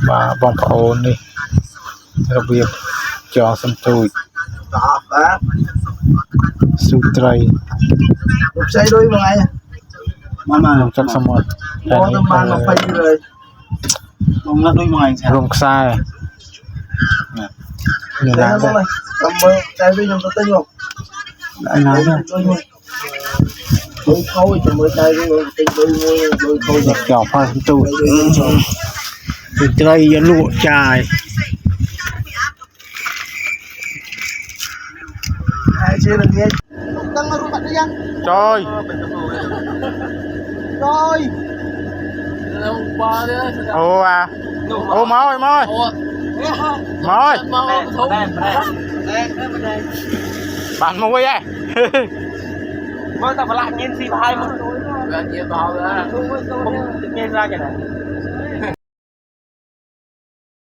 bà bong ôn đi đặc biệt cho sân tui su tray xây đôi mà ngay trong trong sông một có tấm màn nó phải rồi không là đôi mà ngay rồng sai nhiều đây lắm nó cầm bơ trái đôi nhung tới nhung anh nói nữa đôi khâu thì mới trái đôi khâu giật chọc hoa sân tui su tray lụa chài ai chưa được nghe đang ở bạn đi ăn trời rồi ô à ô môi môi môi bạn môi ấy mới ta phải lại nhiên gì hai mà nhiên vào không nghe ra cái này